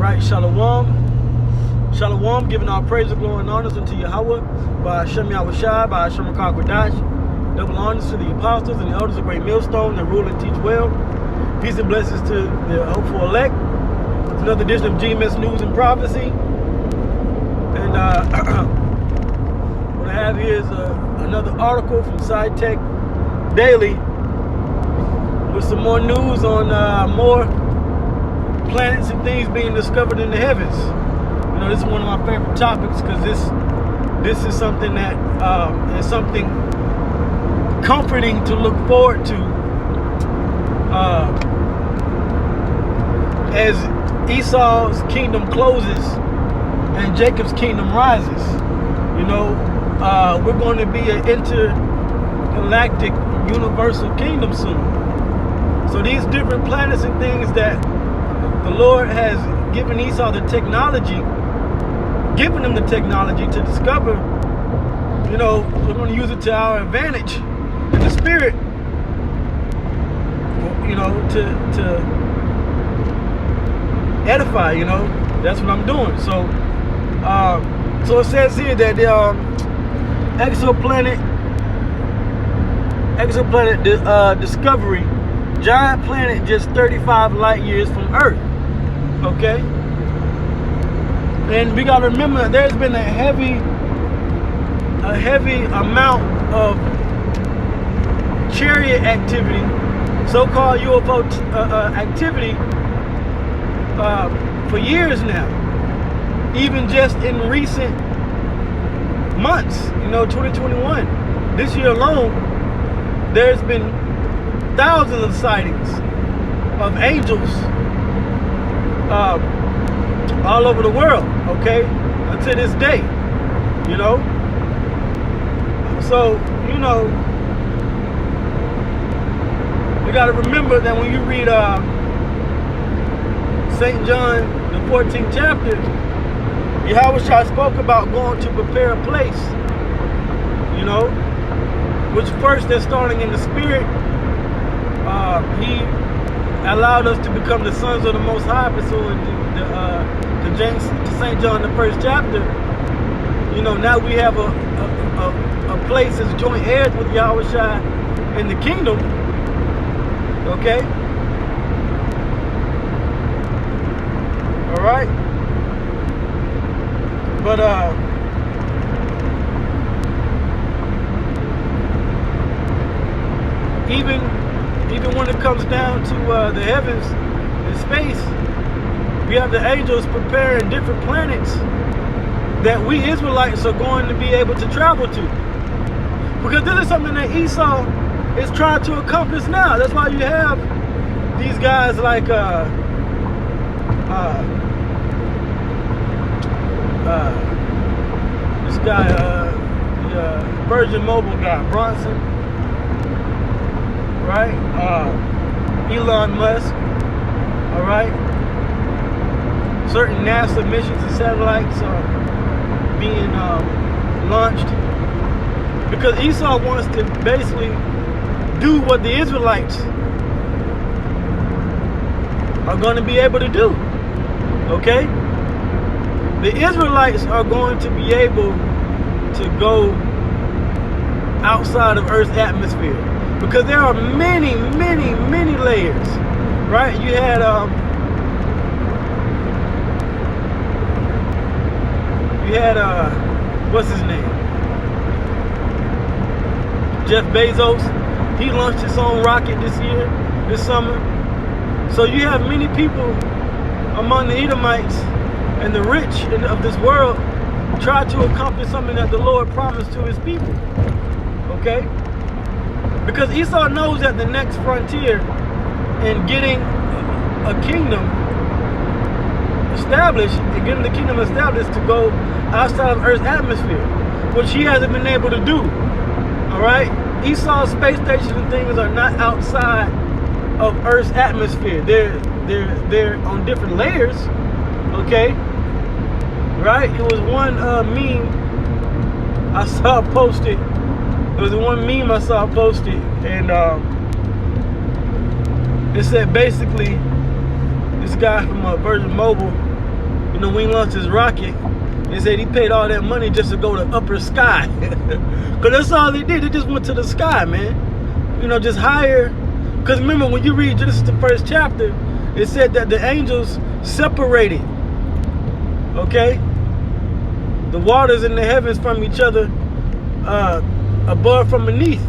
right, Shalom. Shalom, giving all praise, glory, and honors unto Yahweh, by Hashem Yahushai, by Hashem Rakakwadash. Double honors to the apostles and the elders of Great Millstone that rule and teach well. Peace and blessings to the hopeful elect. It's another edition of GMS News and Prophecy. And what I have here is another article from SciTech Daily with some more news on more planets and things being discovered in the heavens. You know, this is one of my favorite topics because this is something that is something comforting to look forward to as Esau's kingdom closes and Jacob's kingdom rises. You know, we're going to be an intergalactic universal kingdom soon. So these different planets and things that the Lord has given Esau the technology, giving them the technology to discover, you know, we're going to use it to our advantage in the spirit, you know, to edify, you know. That's what I'm doing. So so it says here that the exoplanet discovery, giant planet just 35 light years from Earth. Okay, and we got to remember there's been a heavy amount of chariot activity, so-called UFO activity for years now. Even just in recent months, you know, 2021, this year alone, there's been thousands of sightings of angels all over the world, okay, to this day, you know. So, you know, you got to remember that when you read St. John, the 14th chapter, Yahweh spoke about going to prepare a place, you know, which first they're starting in the spirit. He allowed us to become the sons of the Most High, pursuant to St. John, the 1st chapter. You know, now we have a place as joint heirs with Yahweh in the kingdom. Okay? All right? But, even when it comes down to the heavens and space, we have the angels preparing different planets that we Israelites are going to be able to travel to. Because this is something that Esau is trying to accomplish now. That's why you have these guys like this guy, the Virgin Mobile guy, Bronson, right? Elon Musk, all right? Certain NASA missions and satellites are being launched because Esau wants to basically do what the Israelites are going to be able to do, okay? The Israelites are going to be able to go outside of Earth's atmosphere because there are many layers, right? You had what's his name? Jeff Bezos. He launched his own rocket this summer. So you have many people among the Edomites and the rich of this world try to accomplish something that the Lord promised to his people. Okay? Because Esau knows that the next frontier in getting a kingdom established, to go outside of Earth's atmosphere, which he hasn't been able to do. All right? Esau's space stations and things are not outside of Earth's atmosphere. They're on different layers. Okay? Right? It was one meme I saw posted. It was one meme I saw posted, and it said basically this guy from Virgin Mobile You know, when he launched his rocket, they said he paid all that money just to go to upper sky. Because that's all they did. They just went to the sky, man. You know, just higher. Because remember, when you read Genesis, the first chapter, it said that the angels separated. Okay? The waters in the heavens from each other, above from beneath.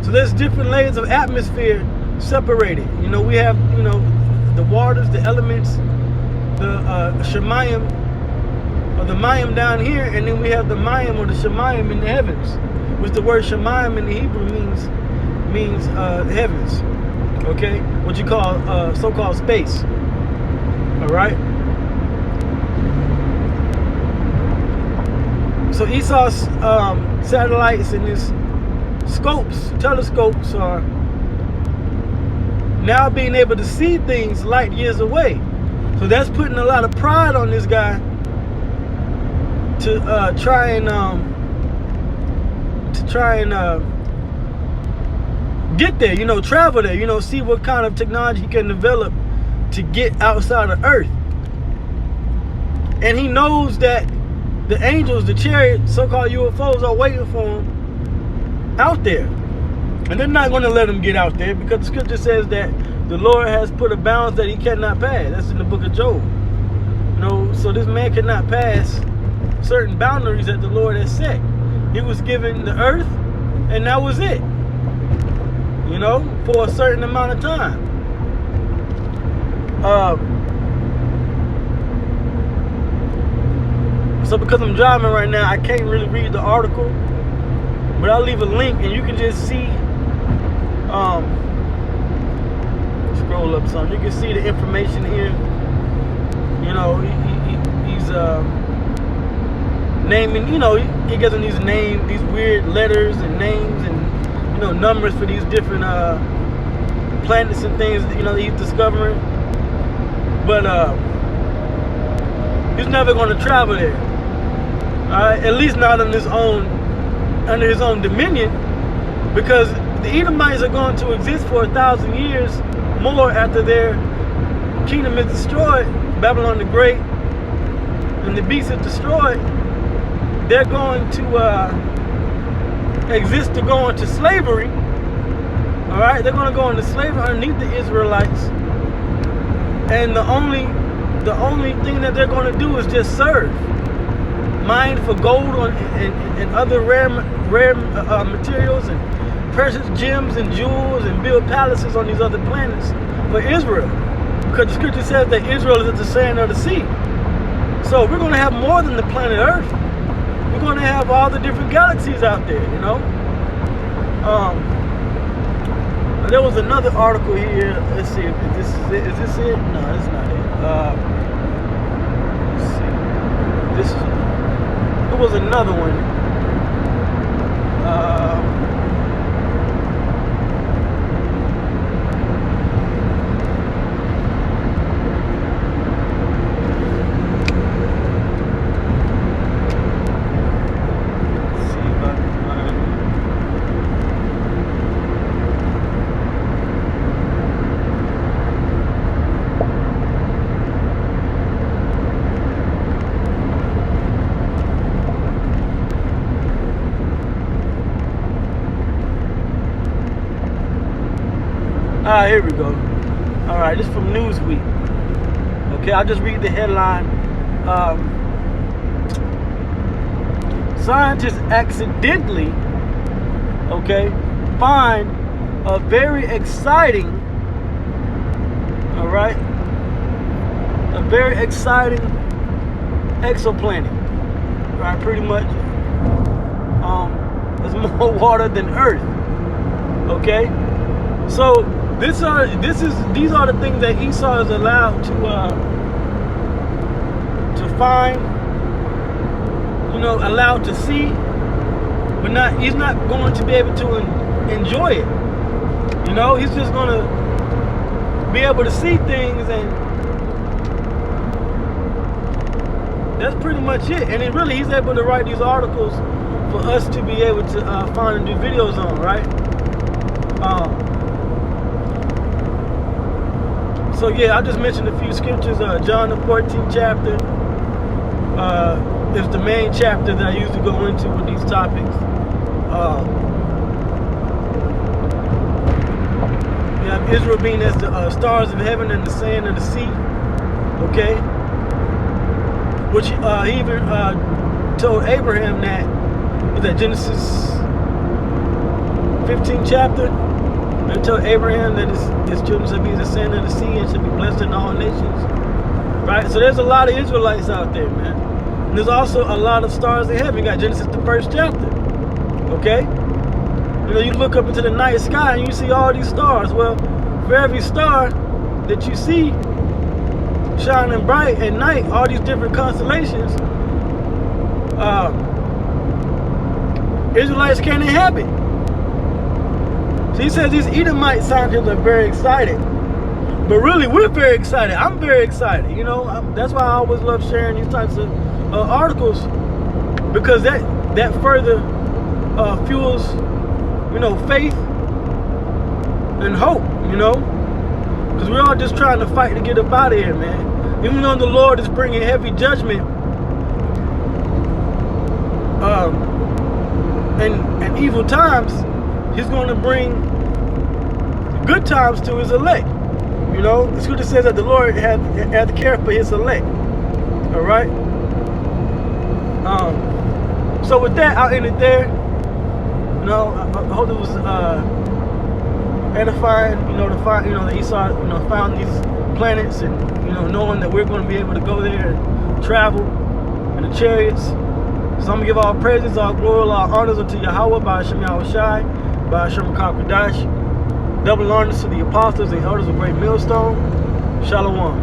So there's different layers of atmosphere separated. You know, we have, you know, the waters, the elements, the Shemayim, or the Mayim down here, and then we have the Mayim or the Shemayim in the heavens, which the word Shemayim in the Hebrew means heavens. Okay? What you call so-called space. Alright? So Esau's satellites and his telescopes are now being able to see things light years away. So that's putting a lot of pride on this guy to try and get there, you know, travel there, you know, see what kind of technology he can develop to get outside of Earth. And he knows that the angels, the chariot, so-called UFOs, are waiting for him out there. And they're not going to let him get out there, because the scripture says that the Lord has put a bounds that he cannot pass. That's in the book of Job. You know, so this man cannot pass certain boundaries that the Lord has set. He was given the earth, and that was it. You know, for a certain amount of time. So because I'm driving right now, I can't really read the article, but I'll leave a link and you can just see, scroll up some, you can see the information here. You know, he's naming, you know, he gives them these names, these weird letters and names and, you know, numbers for these different planets and things, you know, that he's discovering. But he's never going to travel there. At least not on under his own dominion, because the Edomites are going to exist for 1,000 years more after their kingdom is destroyed. Babylon the Great and the beast is destroyed. They're going to exist to go into slavery. All right, they're going to go into slavery underneath the Israelites, and the only thing that they're going to do is just serve. Mine for gold and other rare materials and precious gems and jewels, and build palaces on these other planets for Israel, because the scripture says that Israel is at the sand of the sea. So we're going to have more than the planet Earth. We're going to have all the different galaxies out there, you know. There was another article here. Let's see if this is it. Is this it? No, it's not it. Let's see. This is. There was another one. Let's see if I can find it. Here we go. All right, this is from Newsweek. Okay, I'll just read the headline. Scientists accidentally, okay, find a very exciting, all right, a very exciting exoplanet. Right, pretty much. There's more water than Earth. Okay, so these are the things that Esau is allowed to find, you know, allowed to see, but he's not going to be able to enjoy it. You know, he's just going to be able to see things, and that's pretty much it. And he's able to write these articles for us to be able to find and do videos on, right? So yeah, I just mentioned a few scriptures. John the 14th chapter is the main chapter that I usually go into with these topics. You have Israel being as the stars of heaven and the sand of the sea. Okay, which he even told Abraham that. Is that Genesis 15th chapter? And told Abraham that his children should be the sand of the sea and should be blessed in all nations. Right? So there's a lot of Israelites out there, man. And there's also a lot of stars in heaven. You got Genesis the 1st chapter. Okay? You know, you look up into the night sky and you see all these stars. Well, for every star that you see shining bright at night, all these different constellations, Israelites can't inhabit. So he says these Edomite scientists are very excited. But really, we're very excited. I'm very excited. You know, that's why I always love sharing these types of articles, because that further fuels, you know, faith and hope, you know, because we're all just trying to fight to get up out of here, man. Even though the Lord is bringing heavy judgment and evil times, he's going to bring good times to his elect. You know, the scripture says that the Lord had to care for his elect. All right. So with that, I'll end it there. You know, I hope it was edifying. You know, to find, you know, that Esau, you know, found these planets, and you know, knowing that we're going to be able to go there and travel in the chariots. So I'm gonna give all praises, all glory, all honors unto Yahweh, by Hashem Yahushai, by Hashem Kakadash. Double honors to the apostles and elders of Great Millstone. Shalom.